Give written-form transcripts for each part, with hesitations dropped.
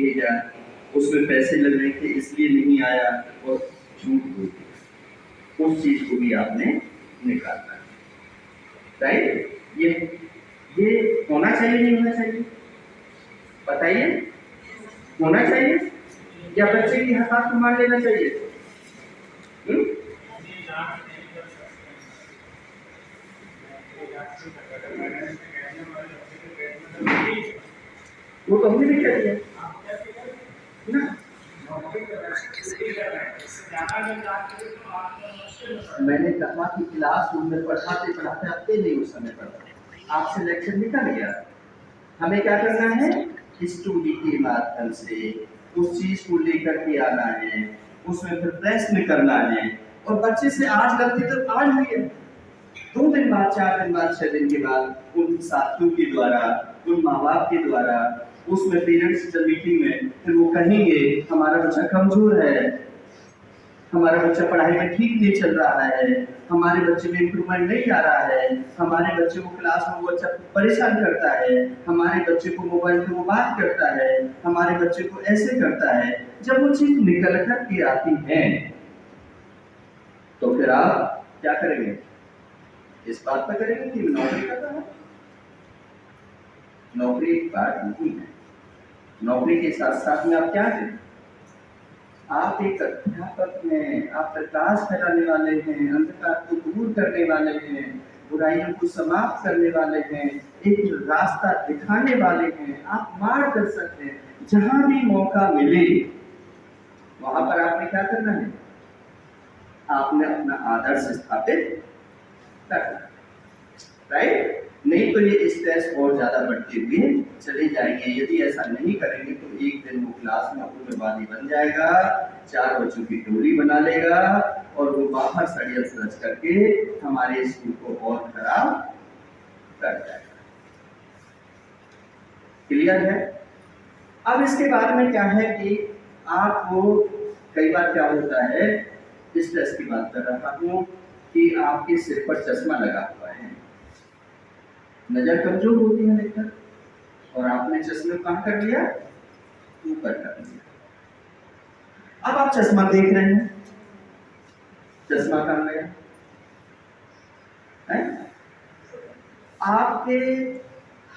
भेजा, उसमें पैसे लग रहे थे इसलिए नहीं आया, और झूठ बोल दिया, उस चीज को भी आपने निकालना है। राइट? ये होना चाहिए नहीं होना चाहिए? बताइए, होना चाहिए या बच्चे की हक को मान लेना चाहिए? वो तो हमने भी कह दिया ना। मैंने कहा कि क्लासरूम में पढ़ाते पढ़ाते अपने नहीं उस समय पढ़ा, आप सिलेक्शन निकल गया। हमें क्या करना है? स्टोरी के माध्यम से उस चीज को लेकर के आना है, उसमें फिर प्रश्न करना है। और बच्चे से आज गलती तो आज हुई है, 2 दिन बाद, 4 दिन बाद, 6 दिन के बाद उन साथियों के द्वारा, उन माँ बाप के द्वारा, उसमें पेरेंट्स मीटिंग में फिर वो कहेंगे हमारा बच्चा कमजोर है, हमारा बच्चा पढ़ाई में ठीक नहीं चल रहा है, हमारे बच्चे में इम्प्रूवमेंट नहीं आ रहा है, हमारे बच्चे को क्लास में वो बच्चा परेशान करता है, हमारे बच्चे को मोबाइल पे वो बात करता है, हमारे बच्चे को ऐसे करता है। जब वो चीज निकल कर के आती है तो फिर आप क्या करेंगे? इस बात पर करेंगे कि नौकरी करता है। नौकरी एक बात नहीं है, नौकरी के साथ साथ में आप क्या करें? आप एक अध्यापक हैं, आप प्रकाश फैलाने वाले हैं, अंधकार को दूर करने वाले हैं, बुराइयों को समाप्त करने वाले हैं, एक रास्ता दिखाने वाले हैं, आप मार्गदर्शक हैं। जहां भी मौका मिले वहां पर आपने क्या करना है? आपने अपना आदर्श स्थापित करना, राइट? नहीं तो ये स्ट्रेस और ज्यादा बढ़ते हुए चले जाएंगे। यदि ऐसा नहीं करेंगे तो एक दिन वो क्लास में उग्रवादी बन जाएगा, 4 बच्चों की टोली बना लेगा और वो बाहर षड्यंत्र रच करके हमारे स्कूल को और खराब कर जाएगा। क्लियर है? अब इसके बाद में क्या है कि आपको कई बार क्या होता है, स्ट्रेस की बात कर रहा हूँ कि आपके सिर पर चश्मा लगा हुआ है, नजर कमजोर होती है लेकर, और आपने चश्मे को कहां कर लिया? ऊपर कर लिया। अब आप चश्मा देख रहे हैं, चश्मा कहां गया है? आपके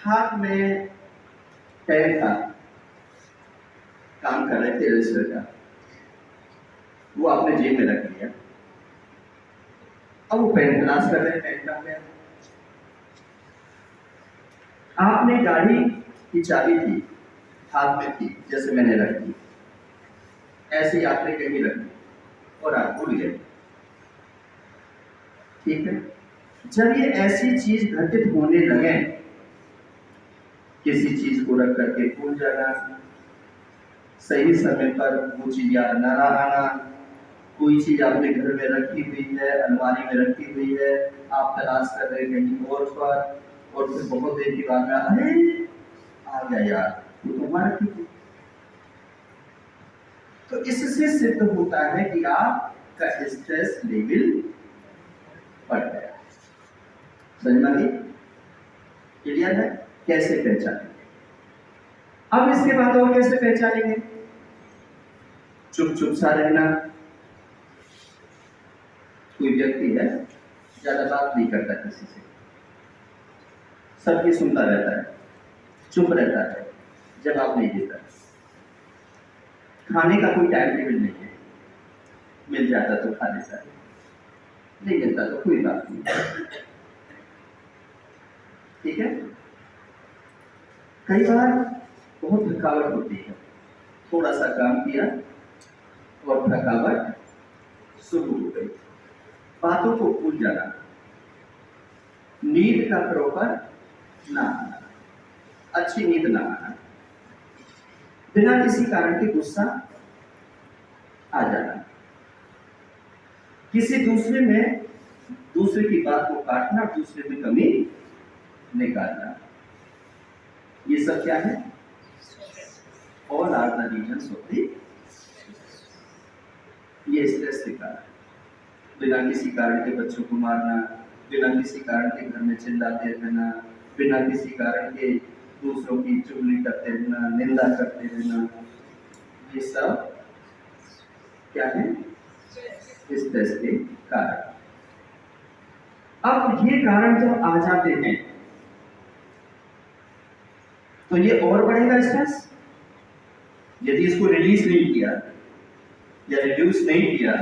हाथ में पेन था, काम कर रहे थे रजिस्टर का, वो आपने जेब में रख लिया। अब वो पेन तलाश कर रहे हैं, पेन कहां गया? आपने गाड़ी की चाबी थी, हाथ में थी, जैसे मैंने रख दी, ऐसे ही आपने कहीं रख दी और आप भूल गए। ठीक है? जब ये ऐसी चीज घटित होने लगे, किसी चीज को रख करके भूल जाना, सही समय पर वो चीज याद न रहना, कोई चीज आपने घर में रखी हुई है, अलमारी में रखी हुई है, आप तलाश कर रहे कहीं और पर, और फिर बहुत देर के बाद में अरे आ गया यार, वो तो हमारा ठीक है। तो इससे सिद्ध होता है कि आपका स्ट्रेस लेवल बढ़ गया। समझ में आई? क्लियर है? कैसे पहचानेंगे? अब इसके बाद और कैसे पहचानेंगे? चुप चुप सा रहना, कोई व्यक्ति है ज्यादा बात नहीं करता किसी से, सबकी सुनता रहता है, चुप रहता है, जवाब नहीं देता, खाने का कोई टाइम टेबल नहीं है, मिल जाता तो खा लेता है, नहीं मिलता तो कोई बात नहीं। ठीक है? कई बार बहुत थकावट होती है, थोड़ा सा काम किया और थकावट शुरू हो गई, बातों को भूल जाना, नींद का प्रॉपर ना आना, अच्छी नींद ना आना, बिना किसी कारण के गुस्सा आ जाना, किसी दूसरे की बात को काटना, दूसरे में कमी निकालना, ये सब क्या है? All are the reasons of the ये स्ट्रेस के कारण। बिना किसी कारण के बच्चों को मारना, बिना किसी कारण के घर में चिल्लाते रहना, बिना किसी कारण के दूसरों की चुगली करते रहना, निंदा करते रहना, ये सब क्या है? स्ट्रेस के कारण। अब ये कारण जब आ जाते हैं तो ये और बढ़ेगा स्ट्रेस। यदि इसको रिलीज नहीं किया या रिड्यूस नहीं किया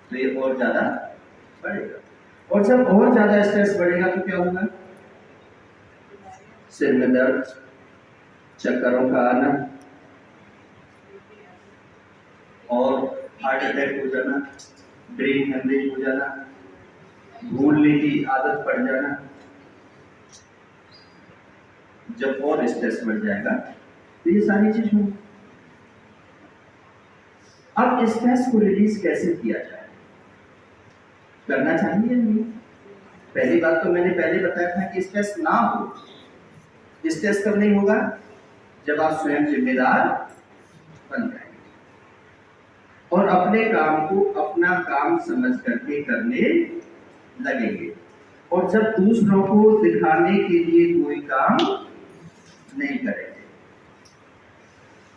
तो ये और ज्यादा बढ़ेगा। और जब और ज्यादा स्ट्रेस बढ़ेगा तो क्या होगा? सिर में दर्द, चक्करों का आना और हार्ट अटैक हो जाना, ब्रेन हेमरेज हो जाना, भूलने की आदत पड़ जाना। जब और स्ट्रेस बढ़ जाएगा तो ये सारी चीज होंगी। अब स्ट्रेस को रिलीज कैसे किया जाए? करना चाहिए नहीं? पहली बात तो मैंने पहले बताया था कि स्ट्रेस ना हो। स्ट्रेस कब नहीं होगा? जब आप स्वयं जिम्मेदार बन जाएंगे और अपने काम को अपना काम समझ करके करने लगेंगे, और जब दूसरों को दिखाने के लिए कोई काम नहीं करेंगे।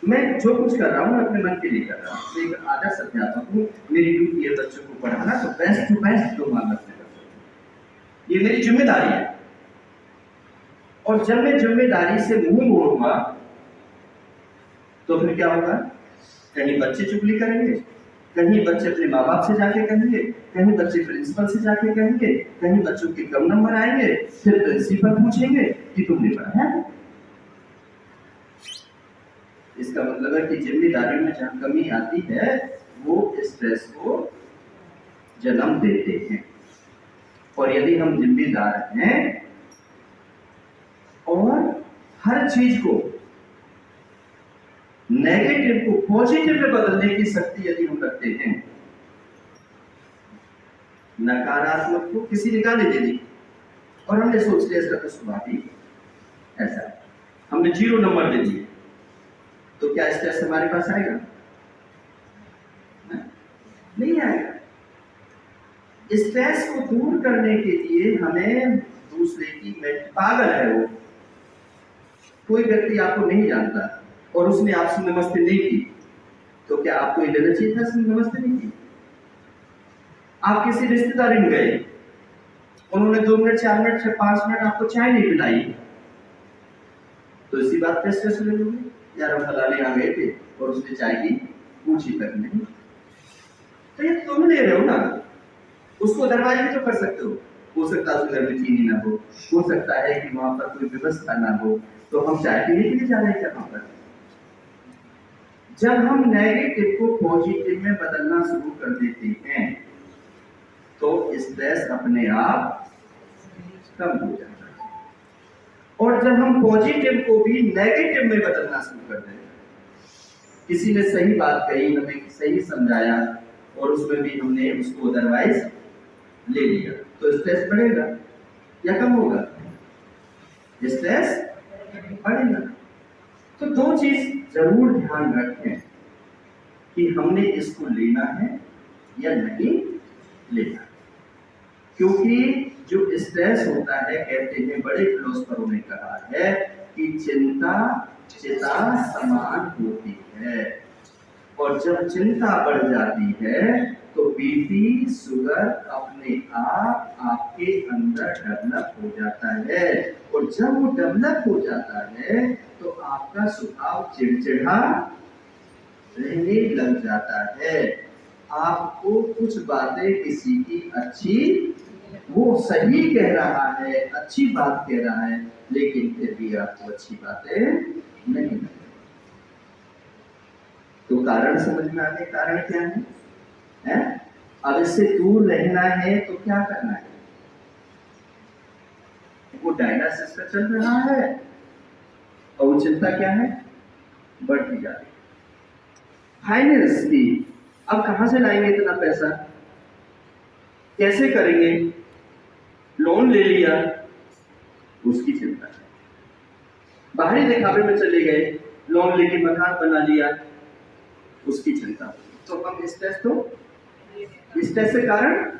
मैं जो कुछ कर रहा हूँ अपने मन के लिए कर रहा हूँ। एक आदर्श अध्यापक हूँ, मेरी ड्यूटी है बच्चों को पढ़ाना, तो बेस्ट टू बेस्ट दो मार्क्स अपने बच्चों को, ये मेरी जिम्मेदारी है। और जब मैं जिम्मेदारी से मुंह मोड़ूंगा तो फिर क्या होगा? कहीं बच्चे चुगली करेंगे, कहीं बच्चे अपने माँ बाप से जाके कहेंगे, कहीं बच्चे प्रिंसिपल से जाके कहेंगे, कहीं बच्चों के कम नंबर आएंगे, फिर प्रिंसिपल पूछेंगे कि तुमने पढ़ा है। इसका मतलब है कि जिम्मेदारी में जहां कमी आती है वो स्ट्रेस को जन्म देते हैं। और यदि हम जिम्मेदार हैं और हर चीज को नेगेटिव को पॉजिटिव में बदलने की शक्ति यदि हम रखते हैं, नकारात्मक को किसी ने गाली दे दी और हमने सोच लिया इसका तो स्वभाव ही ऐसा है, हमने 0 नंबर दे दिए, तो क्या स्ट्रेस हमारे पास आएगा? नहीं आएगा। स्ट्रेस को दूर करने के लिए हमें दूसरे की पागल है वो, कोई व्यक्ति आपको नहीं जानता और उसने आपसे नमस्ते नहीं की, तो क्या आपको ये लेना चाहिए था उसने नमस्ते नहीं की? आप किसी रिश्तेदारी में गए, उन्होंने 2 मिनट 4 मिनट 5 मिनट आपको चाय नहीं पिलाई, तो इसी बात पे स्ट्रेस ले लोगे? यार हम फलाने आ गए थे और उसने चाय की पूछी तक नहीं, तो ये तुम ले रहे हो ना, उसको दरवाजे भी तो कर सकते हो सकता है उसके घर में चीनी ना हो सकता है कि वहां पर कोई व्यवस्था ना हो, तो हम चाय पीने के लिए जा रहे हैं वहां पर। जब हम नेगेटिव को पॉजिटिव में बदलना शुरू कर देते हैं तो स्ट्रेस अपने आप कम हो जाता है। और जब हम पॉजिटिव को भी नेगेटिव में बदलना शुरू कर देते हैं, किसी ने सही बात कही, हमें सही समझाया और उसमें भी हमने उसको अदरवाइज ले लिया, तो स्ट्रेस बढ़ेगा या कम होगा? स्ट्रेस बढ़ेगा। तो 2 चीज जरूर ध्यान रखें कि हमने इसको लेना है या नहीं लेना, क्योंकि जो स्ट्रेस होता है, कहते हैं बड़े फिलोसफरों ने कहा है कि चिंता चिता समान होती है, और जब चिंता बढ़ जाती है तो बीपी शुगर अपने आप आपके अंदर डेवलप हो जाता है, और जब वो डेवलप हो जाता है तो आपका स्वभाव चिड़चिड़ा रहने लग जाता है। आपको कुछ बातें किसी की अच्छी, वो सही कह रहा है, अच्छी बात कह रहा है, लेकिन फिर भी आपको अच्छी बातें नहीं लगती। तो कारण समझ में आ गए, कारण क्या है? अब इससे दूर रहना है तो क्या करना है? वो डायनासिस का चल रहा है और वो चिंता क्या है? बढ़ती जा रही है। फाइनेंस की, अब कहां से लाएंगे इतना पैसा, कैसे करेंगे, लोन ले लिया, उसकी चिंता है। बाहरी दिखावे में चले गए, लोन लेके मकान बना लिया, उसकी चिंता। तो हम स्ट्रेस से कारण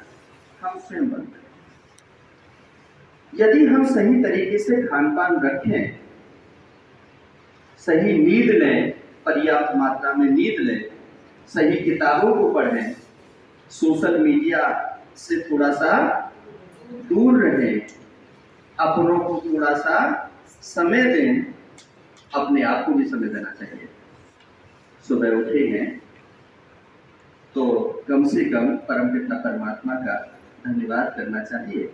हम स्वयं बनते हैं। यदि हम सही तरीके से खान पान रखें, सही नींद लें, पर्याप्त मात्रा में नींद लें, सही किताबों को पढ़ें, सोशल मीडिया से थोड़ा सा दूर रहें, अपनों को थोड़ा सा समय दें, अपने आप को भी समय देना चाहिए। सुबह उठे हैं तो कम से कम परमपिता परमात्मा का धन्यवाद करना चाहिए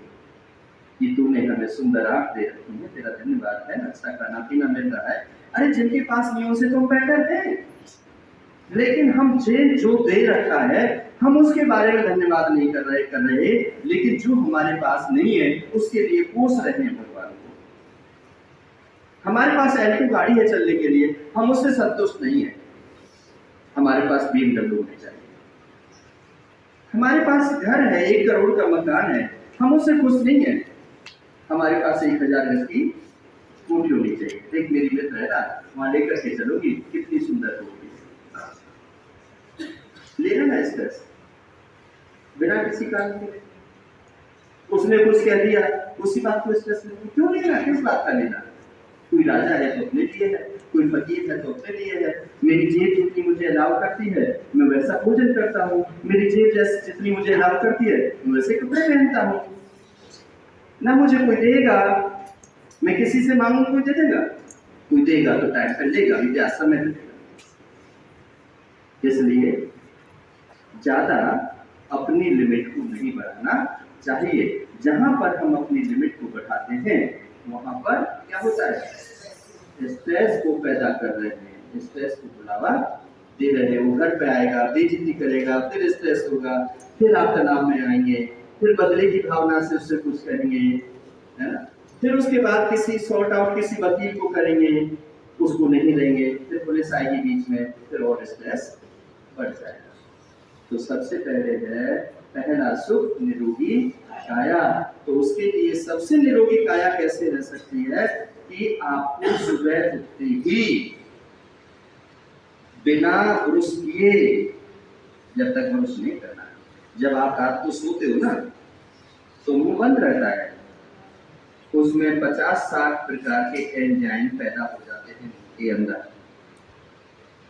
कि तूने हमें सुंदर आँख दे रखी है, तेरा धन्यवाद है, अच्छा खाना पीना मिल रहा है। अरे जिनके पास नहीं उनसे तो बेटर है, लेकिन हम जो दे रखा है हम उसके बारे में धन्यवाद नहीं कर रहे, लेकिन जो हमारे पास नहीं है उसके लिए कोस रहे हैं भगवान को। हमारे पास एल्टो गाड़ी है चलने के लिए, हम उससे संतुष्ट नहीं है। हमारे पास BMW होनी चाहिए। हमारे पास घर है, 1 करोड़ का मकान है, हम उससे खुश नहीं है। हमारे पास 1000 गज की कोठी होनी चाहिए। एक मेरी मित्र है ना, वहां लेकर के चलोगी, कितनी सुंदर होगी। लेना ना स्ट्रेस बिना किसी कारण के, उसने कुछ कह दिया उसी बात को स्ट्रेस क्यों लेना, किस बात का लेना। कोई राजा है तो अपने लिए है, कोई फकीर है तो अपने लिए है। मेरी जेब जितनी मुझे अलाउ करती है मैं वैसा भोजन करता हूँ, मेरी जेब जितनी मुझे अलाउ करती है मैं वैसे कपड़े पहनता हूँ। ना मुझे कोई देगा, मैं किसी से मांगू कोई दे देगा, कोई देगा तो टाइम पर देगा, विद्यास समय देगा। इसलिए ज्यादा अपनी लिमिट को नहीं बढ़ाना चाहिए। जहां पर हम अपनी लिमिट को बढ़ाते हैं वहां पर क्या होता है, स्ट्रेस को पैदा कर रहे हैं, स्ट्रेस को बढ़ावा दे रहे हैं। वो घर पे आएगा, बेइज्जती करेगा, फिर स्ट्रेस होगा, फिर आप तनाव में आएंगे, फिर बदले की भावना से उससे कुछ करेंगे, है ना। फिर उसके बाद किसी सॉर्ट आउट किसी वकील को करेंगे, उसको नहीं देंगे, फिर पुलिस आएगी बीच में, फिर और स्ट्रेस बढ़ जाएगा। तो सबसे पहले है पहला सुख निरोगी काया। तो उसके लिए सबसे निरोगी काया कैसे रह सकती है कि आपको सुबह उठते ही बिना ब्रश किए, जब तक ब्रश नहीं करना, जब आप रात को सोते हो ना तो मुंह बंद रहता है, उसमें 50-60 प्रकार के एंजाइम पैदा हो जाते हैं के अंदर,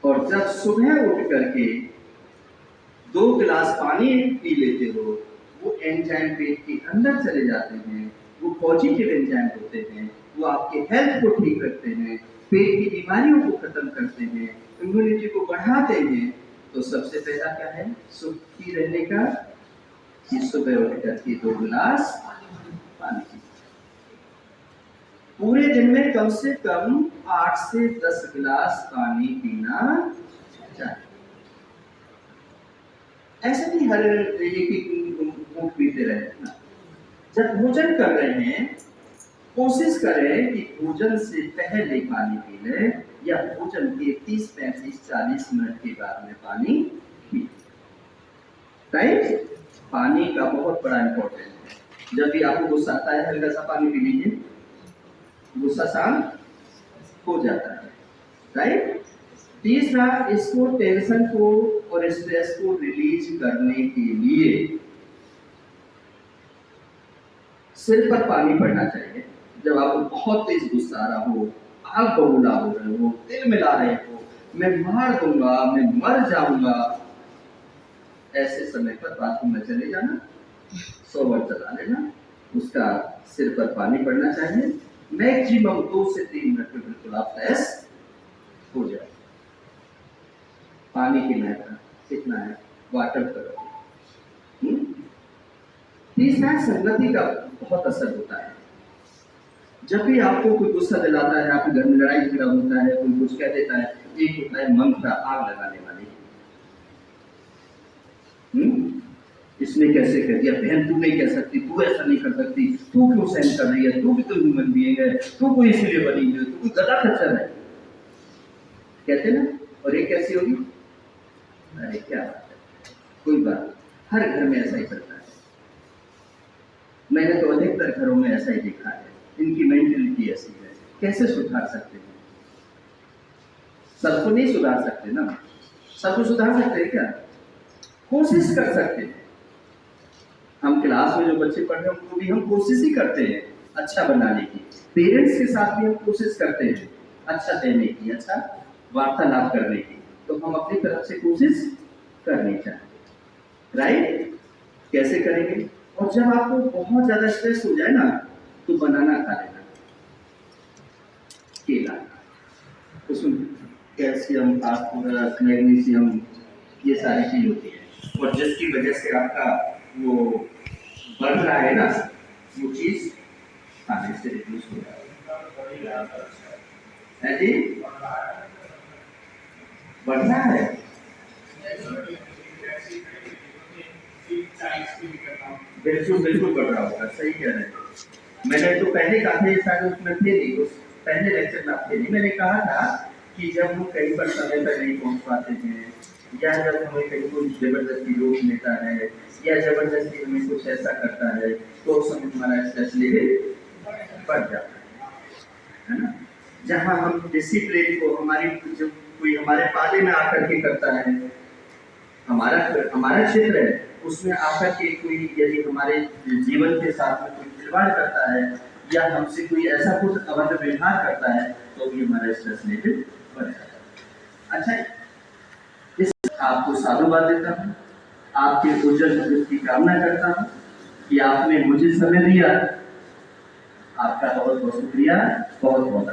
और जब सुबह उठ करके 2 गिलास पानी पी लेते हो, वो एंजाइम पेट के अंदर चले जाते हैं, वो पॉजिटिव एंजाइम होते हैं, वो आपके हेल्थ को ठीक रखते हैं, पेट की बीमारियों को खत्म करते हैं, इम्यूनिटी को बढ़ाते हैं। तो सबसे पहला क्या है सुखी रहने का, कि सुबह उठ करके 2 गिलास पानी पी, पूरे दिन में कम से कम 8 से 10 गिलास पानी पीना चाहिए। ऐसे नहीं हर एक घूंट पीते रहे ना। जब भोजन कर रहे हैं कोशिश करें कि भोजन से पहले पानी पी लें, या भोजन के 30, 35, 40 मिनट के बाद में पानी पी। राइट, पानी का बहुत बड़ा इंपॉर्टेंट है। जब भी आपको गुस्सा आता है हल्का सा पानी पी लीजिए, गुस्सा शांत हो जाता है। राइट। तीसरा, इसको टेंशन को और स्ट्रेस को रिलीज करने के लिए सिर पर पानी पड़ना चाहिए। जब आपको बहुत तेज गुस्सा आ रहा हो, आग बबूला हो रहे हो, तिल मिला रहे हो, मैं मार दूंगा, मैं मर जाऊंगा, ऐसे समय पर बाथरूम में चले जाना, शॉवर चला लेना, उसका सिर पर पानी पड़ना चाहिए। मैक्सिमम 2 से 3 मिनट में बिल्कुल आप फ्रेश हो जाए। पानी की मात्रा कितना है, वाटर करो। तीसरा, संगति का बहुत असर होता है। जब भी आपको कोई गुस्सा दिलाता है, आपके घर में लड़ाई झगड़ा होता है, कोई कुछ कह देता है, एक होता है मंत्र आग लगाने वाली। इसने कैसे कह दिया, बहन तू नहीं कह सकती, तू ऐसा नहीं कर सकती, तू क्यों सहन कर रही है, तू भी तो ह्यूमन बीइंग है, तू कोई इसलिए बनी है, तू कोई गधा खच्चर है, कहते ना। और ये कैसी होगी, अरे क्या बात है, कोई बात, हर घर में ऐसा ही चलता है। मैंने तो अधिकतर घरों में ऐसा ही देखा है। इनकी मेंटलिटी ऐसी है, कैसे सुधार सकते हैं? सबको नहीं सुधार सकते ना, सबको सुधार सकते हैं क्या? कोशिश कर सकते हैं। हम क्लास में जो बच्चे पढ़ रहे हैं उनको भी हम कोशिश ही करते हैं अच्छा बनाने की, पेरेंट्स के साथ भी हम कोशिश करते हैं अच्छा देने की, अच्छा वार्तालाप करने की, तो हम अपनी तरफ से कोशिश करनी चाहिए, राइट? कैसे करेंगे? और जब आपको बहुत ज्यादा स्ट्रेस हो जाए ना, तो बनाना खा लेना, केला, उसमें कैल्शियम, फास्फोरस, मैग्नीशियम, ये सारी चीज होती है, और जिसकी वजह से आपका वो बढ़ रहा है ना, वो चीज खाने से रिड्यूस हो रहा है जी, बढ़ना है। बिल्कुल बिल्कुल बढ़ रहा होगा, सही कह रहे हैं। मैंने तो पहले कहा था, शायद उसमें थे नहीं, उस पहले लेक्चर में आप थे नहीं, मैंने कहा था कि जब हम कहीं पर समय पर नहीं पहुंच पाते हैं, या जब हमें कहीं कोई जबरदस्ती रोक लेता है, या जबरदस्ती हमें कुछ ऐसा करता है, तो उस समय हमारा स्ट्रेस लेवल बढ़ जाता है ना। जहाँ हम डिसिप्लिन को हमारी, जब कोई हमारे पाले में आकर के करता है, हमारा हमारा क्षेत्र है, उसमें आकर के कोई यदि हमारे जीवन के साथ में कोई खिलवाड़ करता है, या हमसे कोई ऐसा कुछ अभद्र व्यवहार करता है, तो भी हमारा स्ट्रेस लेवल बढ़ जाता है। अच्छा, इस आपको साधुवाद देता हूँ, आपके उज्जवल भविष्य की कामना करता हूँ कि आपने मुझे समय दिया। आपका बहुत बहुत शुक्रिया, बहुत बहुत